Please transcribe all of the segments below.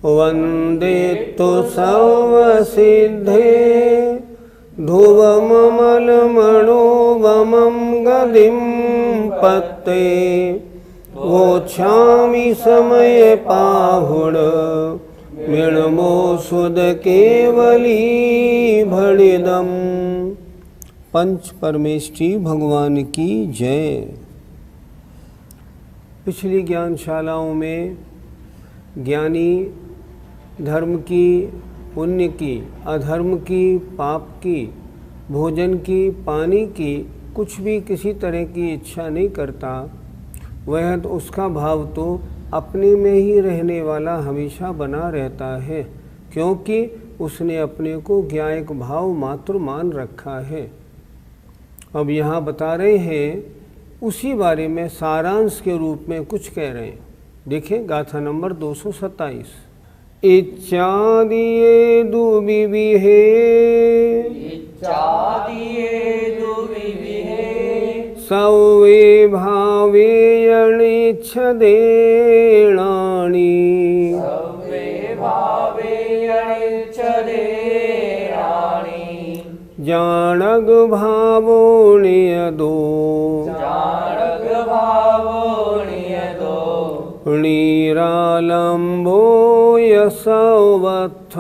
वंदे तो सर्वसिद्धे ध्रुवममलमणोवमं गदिं पत्ते वोच्छामि समये पाहुड मृणमो सुद केवली भणिदम। पंच परमेष्ठी भगवान की जय। पिछली ज्ञानशालाओं में ज्ञानी धर्म की, पुण्य की, अधर्म की, पाप की, भोजन की, पानी की कुछ भी किसी तरह की इच्छा नहीं करता। वह तो उसका भाव तो अपने में ही रहने वाला हमेशा बना रहता है, क्योंकि उसने अपने को ज्ञायक भाव मात्र मान रखा है। अब यहाँ बता रहे हैं उसी बारे में सारांश के रूप में कुछ कह रहे हैं। देखिए गाथा नंबर 227। इच्छा दिए दुविविहे, इच्छा दिए दुविविहे, सवे भावे अनिच्छदेणानि, सवे भावे अनिच्छदेणानि, जानग भावो नियदो, जानग भावो नियदो, नीरालम्बो यसवत्थ,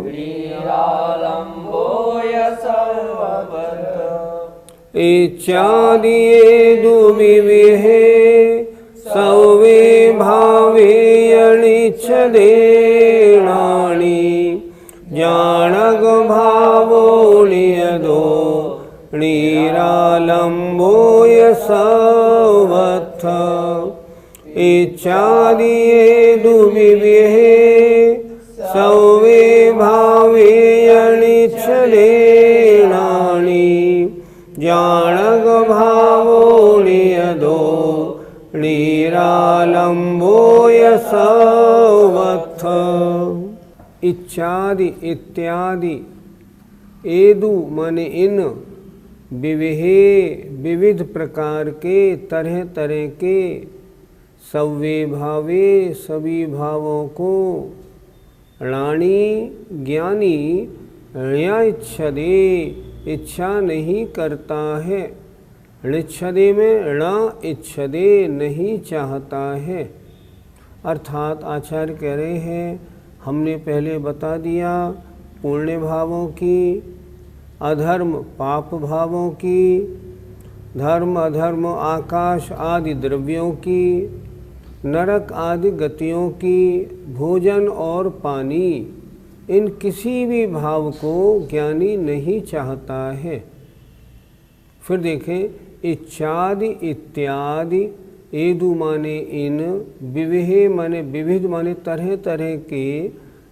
नीरालम्बो यसवत्थ। इच्छादिये दुविविहे, सवे भावे अनिच्छदेणानि, जानग भावो नियदो, नीरालम्बो यसवत्थ। इच्छादिये दुविविहे, सवे भावे अनिच्छदेणानि, जानग भावो नियदो, नीरालम्बो यसवत्थ। इच्छादि इत्यादि, एदु माने इन, विविहे विविध प्रकार के, तरह तरह के, सवे भावे सभी भावों को, राणी ज्ञानी, ऋया इच्छदे इच्छा नहीं करता है। ऋच्छदे में ऋणा इच्छदे नहीं चाहता है। अर्थात आचार्य कह रहे हैं हमने पहले बता दिया पुण्य भावों की, अधर्म पाप भावों की, धर्म अधर्म आकाश आदि द्रव्यों की, नरक आदि गतियों की, भोजन और पानी, इन किसी भी भाव को ज्ञानी नहीं चाहता है। फिर देखें इच्छादि इत्यादि, एदु माने इन, विविहे माने विविध माने तरह तरह के,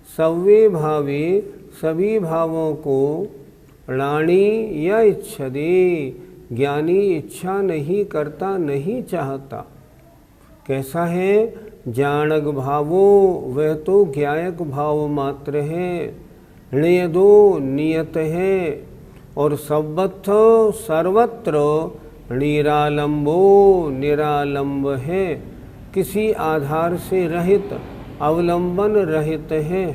सवे भावे सभी भावों को, राणी या इच्छदे ज्ञानी इच्छा नहीं करता नहीं चाहता। कैसा है? जानग भावो वह तो ज्ञायक भाव मात्र है, नियदो नियत है, और सर्वत्र निरालंबो निरालंब है, किसी आधार से रहित, अवलंबन रहित है।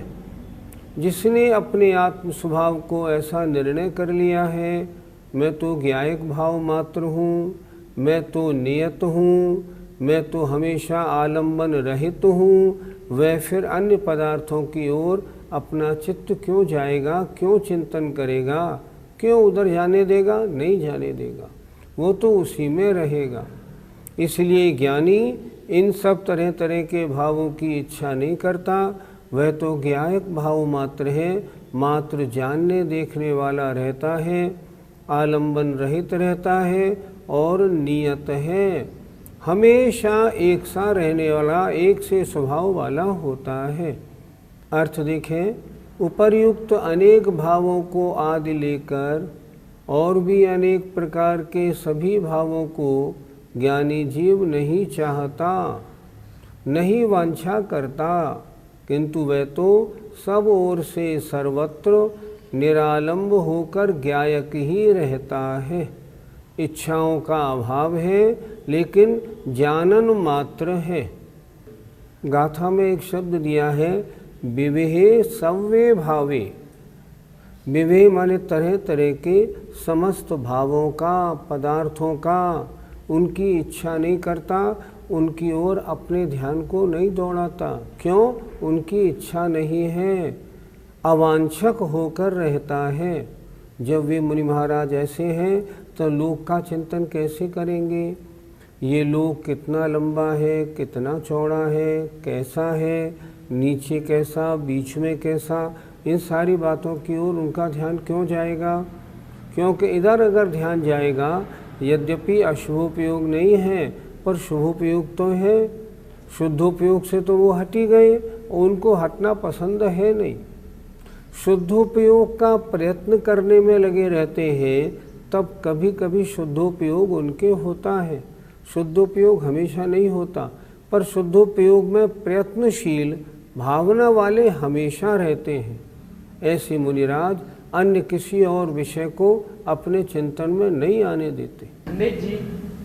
जिसने अपने आत्म स्वभाव को ऐसा निर्णय कर लिया है मैं तो ज्ञायक भाव मात्र हूँ, मैं तो नियत हूँ, मैं तो हमेशा आलंबन रहित हूँ, वह फिर अन्य पदार्थों की ओर अपना चित्त क्यों जाएगा, क्यों चिंतन करेगा, क्यों उधर जाने देगा? नहीं जाने देगा, वो तो उसी में रहेगा। इसलिए ज्ञानी इन सब तरह तरह के भावों की इच्छा नहीं करता, वह तो ज्ञायक भाव मात्र है, मात्र जानने देखने वाला रहता है, आलंबन रहित रहता है और नियत है, हमेशा एक सा रहने वाला, एक से स्वभाव वाला होता है। अर्थ देखें, उपर्युक्त अनेक भावों को आदि लेकर और भी अनेक प्रकार के सभी भावों को ज्ञानी जीव नहीं चाहता, नहीं वांछा करता, किंतु वह तो सब ओर से सर्वत्र निरालंब होकर ज्ञायक ही रहता है। इच्छाओं का अभाव है, लेकिन जानन मात्र है। गाथा में एक शब्द दिया है, विवेहे सव्वे भावे। विवेह माने तरह तरह के समस्त भावों का, पदार्थों का उनकी इच्छा नहीं करता, उनकी ओर अपने ध्यान को नहीं दौड़ाता। क्यों? उनकी इच्छा नहीं है, अवांछक होकर रहता है। जब वे मुनि महाराज ऐसे हैं तो लोक का चिंतन कैसे करेंगे? ये लोक कितना लंबा है, कितना चौड़ा है, कैसा है, नीचे कैसा, बीच में कैसा, इन सारी बातों की ओर उनका ध्यान क्यों जाएगा? क्योंकि इधर अगर ध्यान जाएगा, यद्यपि अशुभोपयोग नहीं है पर शुभोपयोग तो है। शुद्धोपयोग से तो वो हट ही गए, उनको हटना पसंद है नहीं। शुद्धोपयोग का प्रयत्न करने में लगे रहते हैं, तब कभी कभी शुद्धोपयोग उनके होता है। शुद्धोपयोग हमेशा नहीं होता, पर शुद्धोपयोग में प्रयत्नशील भावना वाले हमेशा रहते हैं। ऐसे मुनिराज अन्य किसी और विषय को अपने चिंतन में नहीं आने देते। पंडित जी,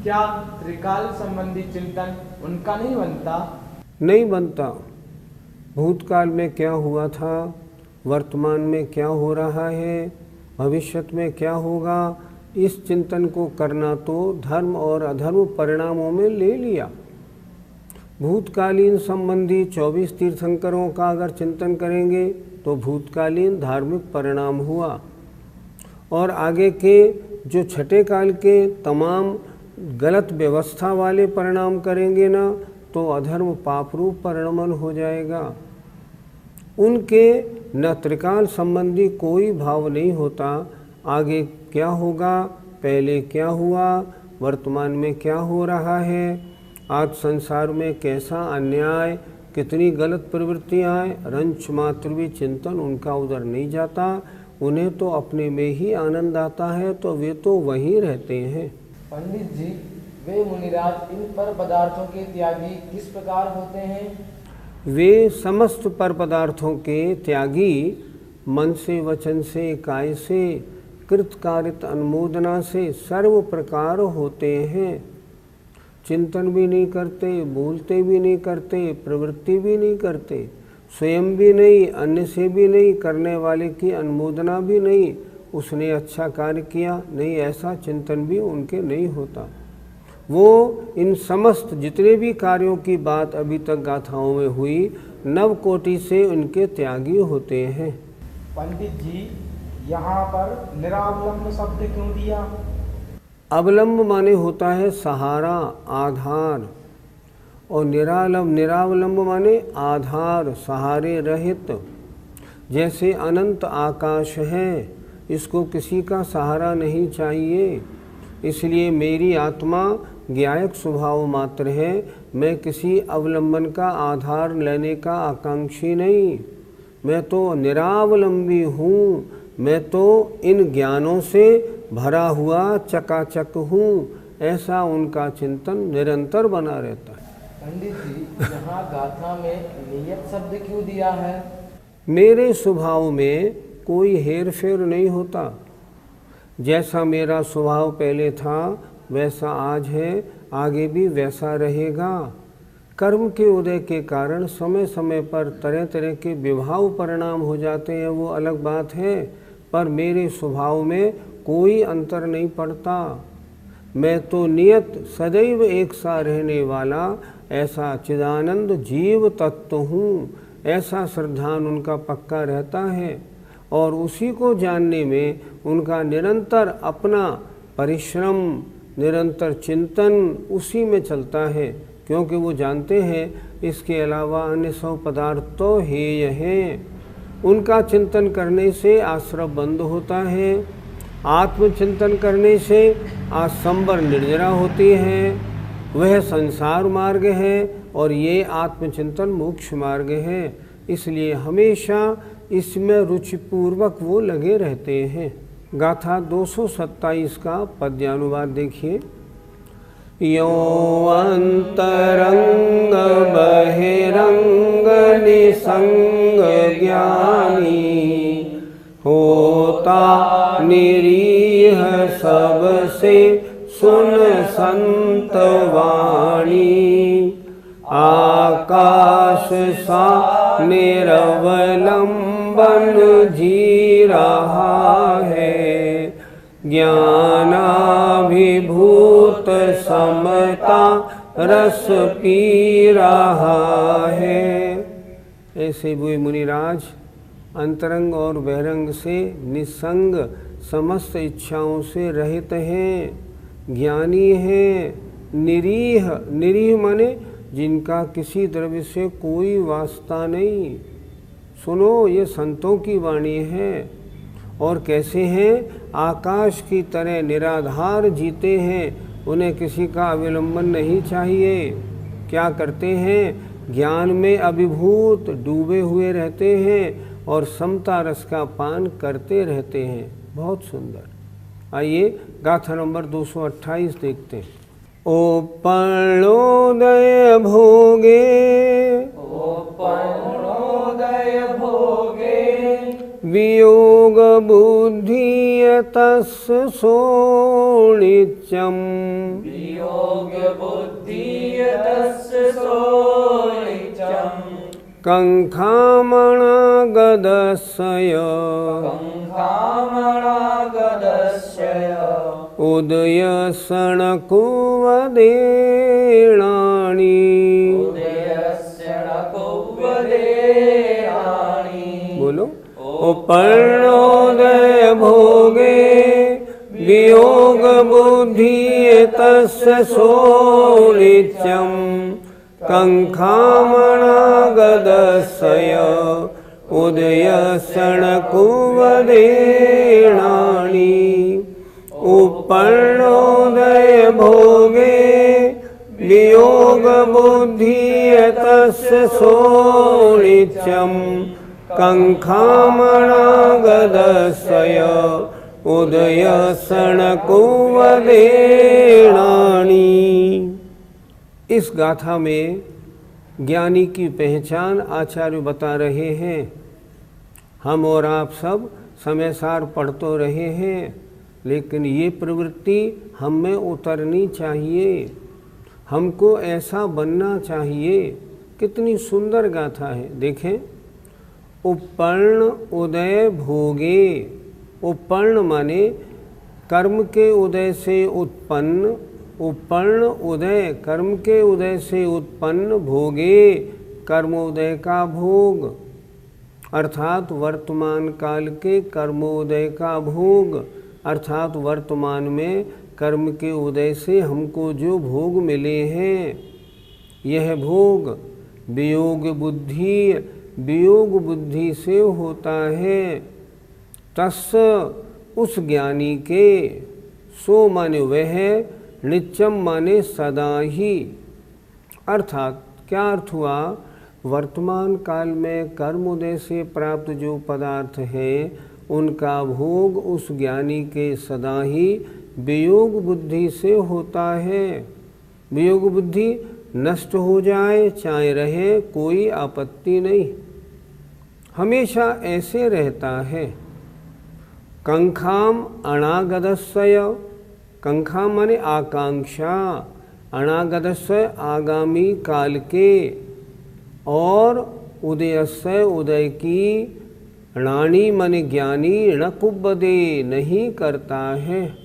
क्या त्रिकाल संबंधी चिंतन उनका नहीं बनता? नहीं बनता। भूतकाल में क्या हुआ था, वर्तमान में क्या हो रहा है, भविष्य में क्या होगा, इस चिंतन को करना तो धर्म और अधर्म परिणामों में ले लिया। भूतकालीन संबंधी 24 तीर्थंकरों का अगर चिंतन करेंगे तो भूतकालीन धार्मिक परिणाम हुआ, और आगे के जो छठे काल के तमाम गलत व्यवस्था वाले परिणाम करेंगे ना, तो अधर्म पाप रूप परिणमन हो जाएगा। उनके न त्रिकाल संबंधी कोई भाव नहीं होता। आगे क्या होगा, पहले क्या हुआ, वर्तमान में क्या हो रहा है, आज संसार में कैसा अन्याय, कितनी गलत प्रवृत्तियाँ हैं, रंच मात्र भी चिंतन उनका उधर नहीं जाता। उन्हें तो अपने में ही आनंद आता है, तो वे तो वहीं रहते हैं। पंडित जी, वे मुनिराज इन पर पदार्थों के त्यागी किस प्रकार होते हैं? वे समस्त पर पदार्थों के त्यागी मन से, वचन से, काय से, कृतकारित अनुमोदना से सर्व प्रकार होते हैं। चिंतन भी नहीं करते, बोलते भी नहीं करते, प्रवृत्ति भी नहीं करते, स्वयं भी नहीं, अन्य से भी नहीं, करने वाले की अनुमोदना भी नहीं, उसने अच्छा कार्य किया नहीं, ऐसा चिंतन भी उनके नहीं होता। वो इन समस्त जितने भी कार्यों की बात अभी तक गाथाओं में हुई, नव कोटि से उनके त्यागी होते हैं। पंडित जी, यहाँ पर निरावलंब शब्द क्यों दिया? अवलंब माने होता है सहारा, आधार, और निरावलंब माने आधार, सहारे रहित। जैसे अनंत आकाश है, इसको किसी का सहारा नहीं चाहिए, इसलिए मेरी आत्मा ज्ञायक स्वभाव मात्र है, मैं किसी अवलंबन का आधार लेने का आकांक्षी नहीं, मैं तो निरावलंबी हूँ, मैं तो इन ज्ञानों से भरा हुआ चकाचक हूँ। ऐसा उनका चिंतन निरंतर बना रहता है। पंडित जी, यहाँ गाथा में नियत शब्द क्यों दिया है? मेरे स्वभाव में कोई हेर फेर नहीं होता। जैसा मेरा स्वभाव पहले था वैसा आज है, आगे भी वैसा रहेगा। कर्म के उदय के कारण समय समय पर तरह तरह के विभाव परिणाम हो जाते हैं, वो अलग बात है, पर मेरे स्वभाव में कोई अंतर नहीं पड़ता। मैं तो नियत सदैव एक सा रहने वाला ऐसा चिदानंद जीव तत्व हूँ, ऐसा श्रद्धान उनका पक्का रहता है, और उसी को जानने में उनका निरंतर अपना परिश्रम, निरंतर चिंतन उसी में चलता है, क्योंकि वो जानते हैं इसके अलावा अन्य सब पदार्थ तो हेय हैं। उनका चिंतन करने से आश्रव बंद होता है, आत्मचिंतन करने से आसंबर निर्जरा होती है, वह संसार मार्ग है और ये आत्मचिंतन मोक्ष मार्ग है। इसलिए हमेशा इसमें रुचिपूर्वक वो लगे रहते हैं। गाथा 227 का पद्यानुवाद देखिए। यो अंतरंग बहिरंग निसंग ज्ञानी, होता निरीह सबसे सुन संत वाणी। आकाश सा निरवलंबन जी रहा है, ज्ञानाभिभूत समता रस पी रहा है। ऐसे वे मुनिराज अंतरंग और बहिरंग से निसंग समस्त इच्छाओं से रहित हैं, ज्ञानी हैं, निरीह, निरीह माने जिनका किसी द्रव्य से कोई वास्ता नहीं। सुनो, ये संतों की वाणी है। और कैसे हैं? आकाश की तरह निराधार जीते हैं, उन्हें किसी का अविलंबन नहीं चाहिए। क्या करते हैं? ज्ञान में अभिभूत डूबे हुए रहते हैं और समता रस का पान करते रहते हैं। बहुत सुंदर। आइए गाथा नंबर 228 देखते हैं। ओ पर्णोदय भोगे, ओ पर्णोदय भोगे, वियोग बुद्धि तस्य सोनित्यम, वियोग बुद्धि तस्य सोनित्यम। कंखामणागदस्य, कंखामणागदस्य, उदयसनकुवदेणानि, उदयसनकुवदेणानि। बोलो। ओ पर्णोदय भोगे, वियोग बुद्धि तस्य सोनित्यम। कंखामणागदस्य, उदयसनकुवदेणानि। पर्णोदय भोगे, वियोग बुद्धि तस्य सोनित्यम। कंखामणागदस्य, उदयसनकुवदेणानि। इस गाथा में ज्ञानी की पहचान आचार्य बता रहे हैं। हम और आप सब समय सार पढ़ तो रहे हैं, लेकिन ये प्रवृत्ति हम में उतरनी चाहिए। हमको ऐसा बनना चाहिए। कितनी सुंदर गाथा है, देखें। उपर्ण उदय भोगे। उपर्ण माने कर्म के उदय से उत्पन्न, उपर्ण उदय कर्म के उदय से उत्पन्न, भोगे कर्मोदय का भोग, अर्थात वर्तमान काल के कर्मोदय का भोग, अर्थात वर्तमान में कर्म के उदय से हमको जो भोग मिले हैं, यह भोग वियोग बुद्धि, वियोग बुद्धि से होता है। तस् उस ज्ञानी के, सो माने वह, नित्यम माने सदा ही। अर्थात क्या अर्थ हुआ? वर्तमान काल में कर्मोदय से प्राप्त जो पदार्थ हैं, उनका भोग उस ज्ञानी के सदा ही वियोग बुद्धि से होता है। वियोग बुद्धि नष्ट हो जाए चाहे रहे, कोई आपत्ति नहीं, हमेशा ऐसे रहता है। कंखाम अनागदस्य, कंखाम माने आकांक्षा, अनागदस्य आगामी काल के, और उदयस्य उदय की, णाणी माने ज्ञानी, णकुब्बदे नहीं करता है।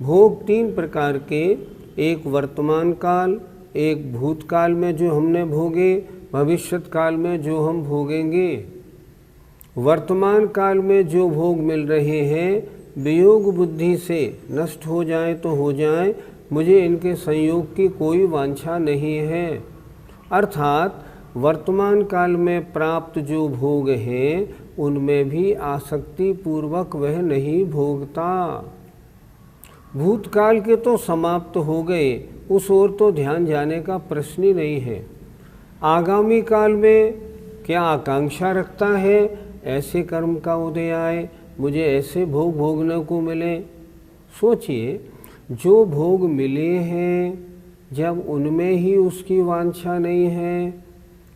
भोग तीन प्रकार के, एक वर्तमान काल, एक भूतकाल में जो हमने भोगे, भविष्यत काल में जो हम भोगेंगे। वर्तमान काल में जो भोग मिल रहे हैं, वियोग बुद्धि से नष्ट हो जाए तो हो जाए, मुझे इनके संयोग की कोई वांछा नहीं है। अर्थात वर्तमान काल में प्राप्त जो भोग हैं, उनमें भी आसक्ति पूर्वक वह नहीं भोगता। भूतकाल के तो समाप्त हो गए, उस ओर तो ध्यान जाने का प्रश्न ही नहीं है। आगामी काल में क्या आकांक्षा रखता है ऐसे कर्म का उदय आए, मुझे ऐसे भोग भोगने को मिले। सोचिए, जो भोग मिले हैं जब उनमें ही उसकी वांछा नहीं है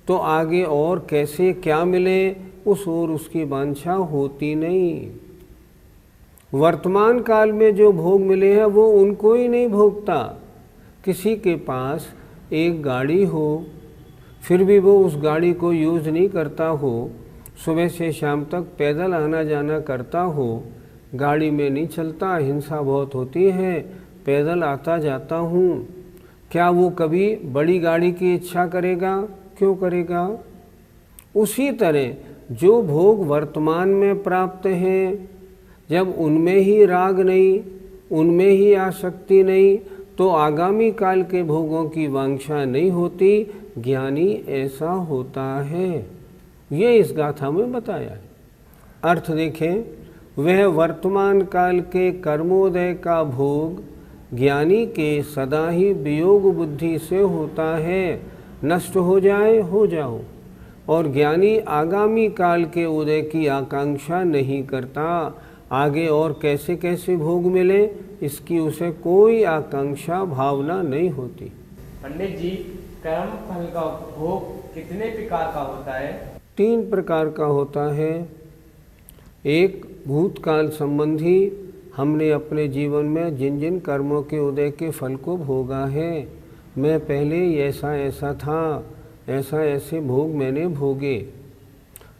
तो आगे और कैसे क्या मिले उस ओर उसकी वांछा होती नहीं। वर्तमान काल में जो भोग मिले हैं वो उनको ही नहीं भोगता। किसी के पास एक गाड़ी हो फिर भी वो उस गाड़ी को यूज़ नहीं करता हो, सुबह से शाम तक पैदल आना जाना करता हो, गाड़ी में नहीं चलता, हिंसा बहुत होती है, पैदल आता जाता हूँ, क्या वो कभी बड़ी गाड़ी की इच्छा करेगा? क्यों करेगा? उसी तरह जो भोग वर्तमान में प्राप्त हैं, जब उनमें ही राग नहीं, उनमें ही आसक्ति नहीं, तो आगामी काल के भोगों की वांछा नहीं होती। ज्ञानी ऐसा होता है, ये इस गाथा में बताया है। अर्थ देखें, वह वर्तमान काल के कर्मोदय का भोग ज्ञानी के सदा ही वियोग बुद्धि से होता है। नष्ट हो जाए हो जाओ, और ज्ञानी आगामी काल के उदय की आकांक्षा नहीं करता। आगे और कैसे कैसे भोग मिले इसकी उसे कोई आकांक्षा भावना नहीं होती। पंडित जी, कर्म फल का भोग कितने प्रकार का होता है? 3 प्रकार का होता है। एक, भूतकाल संबंधी, हमने अपने जीवन में जिन जिन कर्मों के उदय के फल को भोगा है, मैं पहले ऐसा ऐसा था, ऐसा ऐसे भोग मैंने भोगे।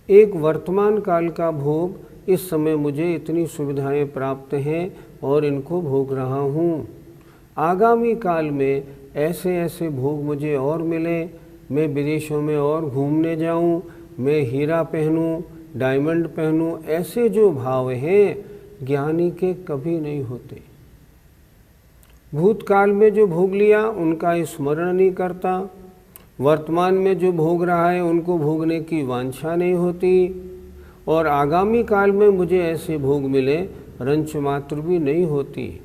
एक वर्तमान काल का भोग, इस समय मुझे इतनी सुविधाएं प्राप्त हैं और इनको भोग रहा हूँ। आगामी काल में ऐसे ऐसे भोग मुझे और मिले, मैं विदेशों में और घूमने जाऊँ, मैं हीरा पहनूँ, डायमंड पहनूँ, ऐसे जो भाव हैं ज्ञानी के कभी नहीं होते। भूतकाल में जो भोग लिया उनका स्मरण नहीं करता, वर्तमान में जो भोग रहा है उनको भोगने की वांछा नहीं होती, और आगामी काल में मुझे ऐसे भोग मिले रंच मात्र भी नहीं होती।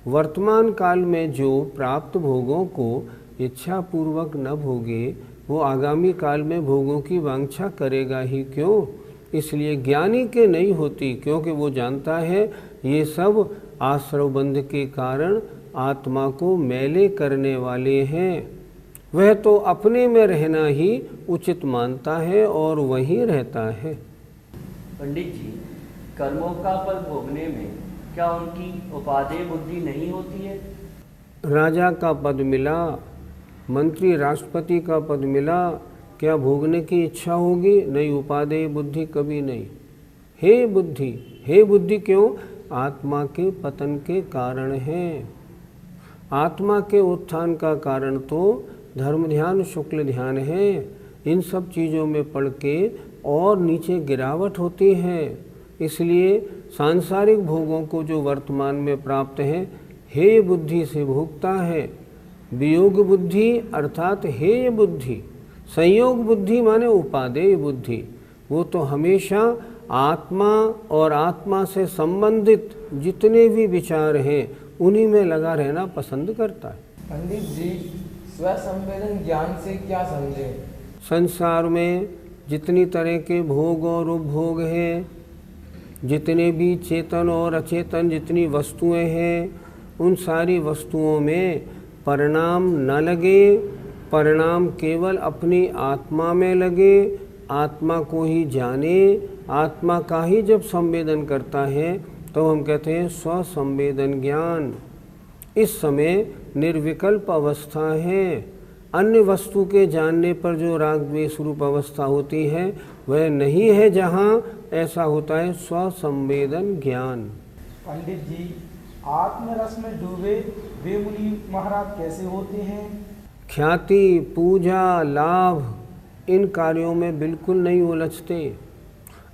वर्तमान काल में जो प्राप्त भोगों को इच्छा पूर्वक न भोगे वो आगामी काल में भोगों की वांछा करेगा ही क्यों? इसलिए ज्ञानी के नहीं होती, क्योंकि वो जानता है ये सब आश्रवबंध के कारण आत्मा को मैले करने वाले हैं। वह तो अपने में रहना ही उचित मानता है और वहीं रहता है। पंडित जी, कर्मों का फल भोगने में क्या उनकी उपादेय बुद्धि नहीं होती है? राजा का पद मिला, मंत्री राष्ट्रपति का पद मिला, क्या भोगने की इच्छा होगी? नहीं, उपादेय बुद्धि कभी नहीं। हे बुद्धि, हे बुद्धि क्यों? आत्मा के पतन के कारण है। आत्मा के उत्थान का कारण तो धर्म ध्यान शुक्ल ध्यान है। इन सब चीज़ों में पड़ के और नीचे गिरावट होती है। इसलिए सांसारिक भोगों को जो वर्तमान में प्राप्त है हेय बुद्धि से भोगता है। वियोग बुद्धि अर्थात हेय बुद्धि, संयोग बुद्धि माने उपादेय बुद्धि, वो तो हमेशा आत्मा और आत्मा से संबंधित जितने भी विचार हैं उन्हीं में लगा रहना पसंद करता है। पंडित जी, स्वसंवेदन ज्ञान से क्या समझे? संसार में जितनी तरह के भोग और उपभोग हैं, जितने भी चेतन और अचेतन जितनी वस्तुएं हैं, उन सारी वस्तुओं में परिणाम न लगे, परिणाम केवल अपनी आत्मा में लगे, आत्मा को ही जाने, आत्मा का ही जब संवेदन करता है तो हम कहते हैं स्वसंवेदन ज्ञान। इस समय निर्विकल्प अवस्था है। अन्य वस्तु के जानने पर जो राग द्वेष रूप अवस्था होती है वह नहीं है जहाँ ऐसा होता है स्वसंवेदन ज्ञान। पंडित जी, आत्मरस में डूबे वे मुनि महाराज कैसे होते हैं? ख्याति, पूजा, लाभ इन कार्यों में बिल्कुल नहीं उलझते।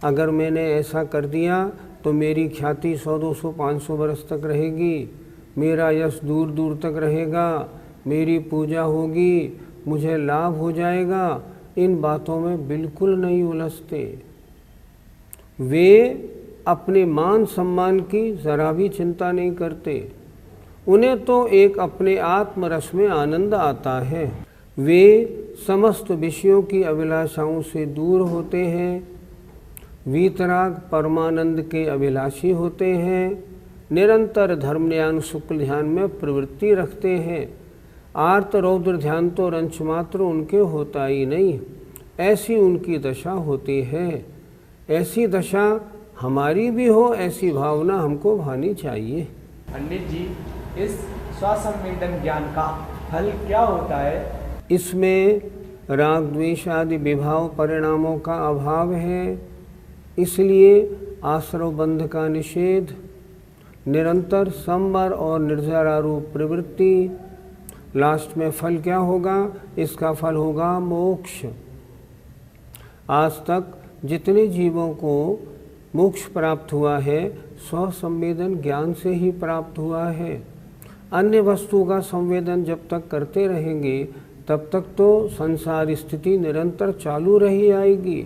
अगर मैंने ऐसा कर दिया तो मेरी ख्याति 100, 200, 500 वर्ष तक रहेगी, मेरा यश दूर दूर तक रहेगा, मेरी पूजा होगी, मुझे लाभ हो जाएगा, इन बातों में बिल्कुल नहीं उलझते। वे अपने मान सम्मान की ज़रा भी चिंता नहीं करते। उन्हें तो एक अपने आत्मरस में आनंद आता है। वे समस्त विषयों की अभिलाषाओं से दूर होते हैं। वीतराग परमानंद के अभिलाषी होते हैं। निरंतर धर्म ध्यान शुक्ल ध्यान में प्रवृत्ति रखते हैं। आर्त रौद्र ध्यान तो रंच मात्र उनके होता ही नहीं, ऐसी उनकी दशा होती है। ऐसी दशा हमारी भी हो, ऐसी भावना हमको भानी चाहिए। पंडित जी, इस स्वसंवेदन ज्ञान का फल क्या होता है? इसमें राग द्वेष आदि विभाव परिणामों का अभाव है, इसलिए आश्रव बंध का निषेध, निरंतर संवर और निर्जरारूप प्रवृत्ति। लास्ट में फल क्या होगा? इसका फल होगा मोक्ष। आज तक जितने जीवों को मोक्ष प्राप्त हुआ है, स्वसंवेदन ज्ञान से ही प्राप्त हुआ है। अन्य वस्तु का संवेदन जब तक करते रहेंगे तब तक तो संसार स्थिति निरंतर चालू रही आएगी।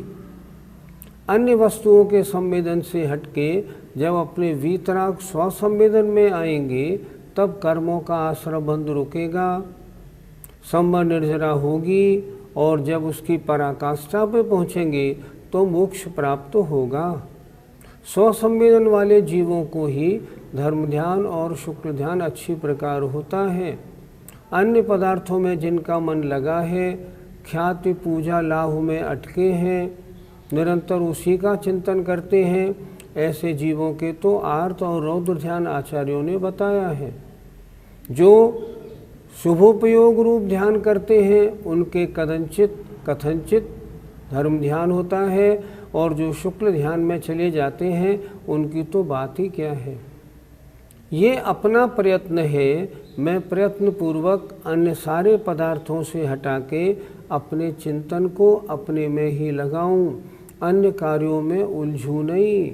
अन्य वस्तुओं के संवेदन से हटके जब अपने वीतराग स्वसंवेदन में आएंगे तब कर्मों का आश्रय बंध रुकेगा, संवर निर्जरा होगी, और जब उसकी पराकाष्ठा पे पहुँचेंगे तो मोक्ष प्राप्त होगा। स्वसंवेदन वाले जीवों को ही धर्म ध्यान और शुक्ल ध्यान अच्छी प्रकार होता है। अन्य पदार्थों में जिनका मन लगा है, ख्याति पूजा लाभ में अटके हैं, निरंतर उसी का चिंतन करते हैं, ऐसे जीवों के तो आर्त और रौद्र ध्यान आचार्यों ने बताया है। जो शुभोपयोग रूप ध्यान करते हैं उनके कथनचित धर्म ध्यान होता है, और जो शुक्ल ध्यान में चले जाते हैं उनकी तो बात ही क्या है। ये अपना प्रयत्न है। मैं प्रयत्न पूर्वक अन्य सारे पदार्थों से हटा के अपने चिंतन को अपने में ही लगाऊं, अन्य कार्यों में उलझूं नहीं।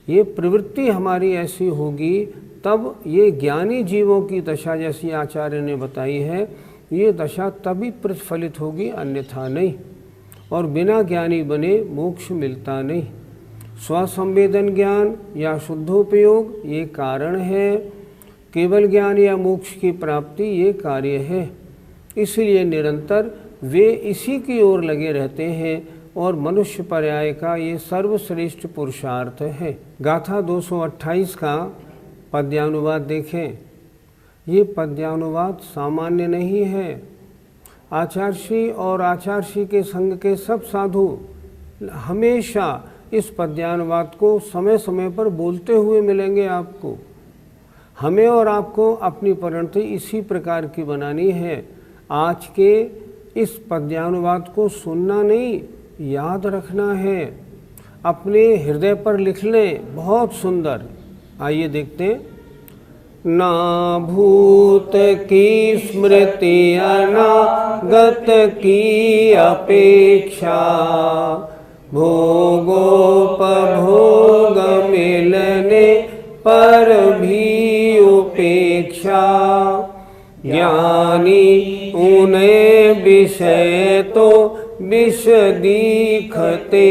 ये प्रवृत्ति हमारी ऐसी होगी तब ये ज्ञानी जीवों की दशा, जैसी आचार्य ने बताई है, ये दशा तभी प्रतिफलित होगी, अन्यथा नहीं। और बिना ज्ञानी बने मोक्ष मिलता नहीं। स्वसंवेदन ज्ञान या शुद्धोपयोग ये कारण है, केवल ज्ञान या मोक्ष की प्राप्ति ये कार्य है। इसलिए निरंतर वे इसी की ओर लगे रहते हैं और मनुष्य पर्याय का ये सर्वश्रेष्ठ पुरुषार्थ है। गाथा 228 का पद्यानुवाद देखें। ये पद्यानुवाद सामान्य नहीं है। आचार्षी और आचार्षी के संग के सब साधु हमेशा इस पद्यानुवाद को समय समय पर बोलते हुए मिलेंगे आपको। हमें और आपको अपनी परिणति इसी प्रकार की बनानी है। आज के इस पद्यानुवाद को सुनना नहीं, याद रखना है, अपने हृदय पर लिख लें। बहुत सुंदर। आइए देखते हैं। ना भूत की स्मृति अनागत की अपेक्षा, भोगोपभोग मिलने पर भी उपेक्षा, ज्ञानी उन्हें विषय तो विष दिखते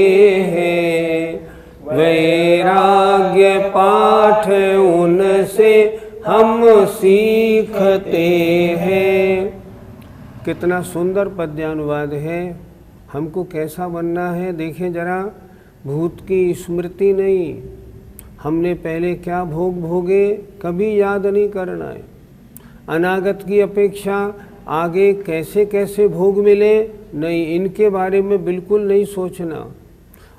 हैं, वैराग्य पाठ उनसे हम सीखते हैं। कितना सुंदर पद्यानुवाद है। हमको कैसा बनना है देखें जरा। भूत की स्मृति नहीं, हमने पहले क्या भोग भोगे कभी याद नहीं करना है। अनागत की अपेक्षा आगे कैसे कैसे भोग मिले नहीं, इनके बारे में बिल्कुल नहीं सोचना।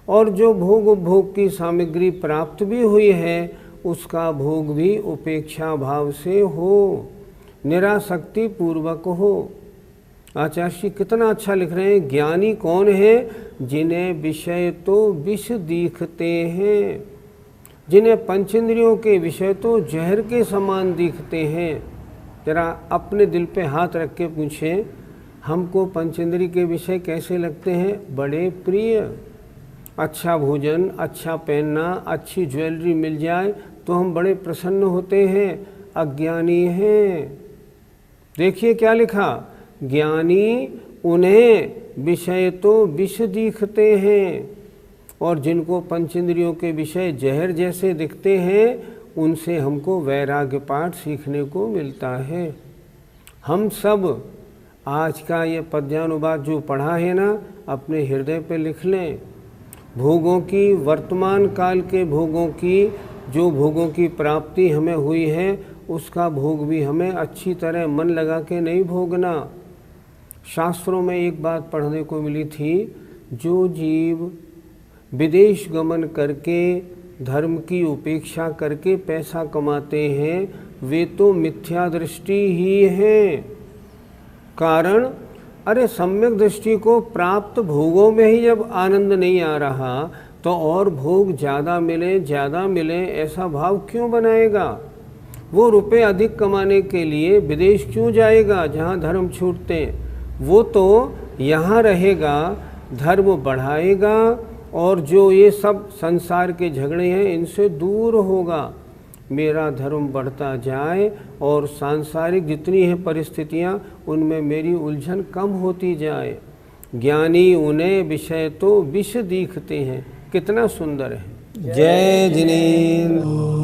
और जो भोग उपभोग की सामग्री प्राप्त भी हुई है उसका भोग भी उपेक्षा भाव से हो, निरासक्ति पूर्वक हो। आचार्य कितना अच्छा लिख रहे हैं। ज्ञानी कौन है? जिन्हें विषय तो विष दिखते हैं, जिन्हें पंचेंद्रियों के विषय तो जहर के समान दिखते हैं। जरा अपने दिल पे हाथ रख के पूछें, हमको पंचेंद्रिय के विषय कैसे लगते हैं? बड़े प्रिय। अच्छा भोजन, अच्छा पहनना, अच्छी ज्वेलरी मिल जाए तो हम बड़े प्रसन्न होते हैं। अज्ञानी हैं। देखिए क्या लिखा, ज्ञानी उन्हें विषय तो विष दिखते हैं। और जिनको पंचेंद्रियों के विषय जहर जैसे दिखते हैं उनसे हमको वैराग्य पाठ सीखने को मिलता है। हम सब आज का ये पद्यानुवाद जो पढ़ा है ना, अपने हृदय पे लिख लें। भोगों की, वर्तमान काल के भोगों की, जो भोगों की प्राप्ति हमें हुई है उसका भोग भी हमें अच्छी तरह मन लगा के नहीं भोगना। शास्त्रों में एक बात पढ़ने को मिली थी, जो जीव विदेश गमन करके धर्म की उपेक्षा करके पैसा कमाते हैं वे तो मिथ्या दृष्टि ही है। कारण, अरे सम्यक दृष्टि को प्राप्त भोगों में ही जब आनंद नहीं आ रहा तो और भोग ज़्यादा मिले ऐसा भाव क्यों बनाएगा? वो रुपए अधिक कमाने के लिए विदेश क्यों जाएगा जहाँ धर्म छूटते हैं? वो तो यहाँ रहेगा, धर्म बढ़ाएगा और जो ये सब संसार के झगड़े हैं इनसे दूर होगा। मेरा धर्म बढ़ता जाए और सांसारिक जितनी हैं परिस्थितियाँ उनमें मेरी उलझन कम होती जाए। ज्ञानी उन्हें विषय तो विष दिखते हैं। कितना सुंदर है। जय जिनेन्द्र।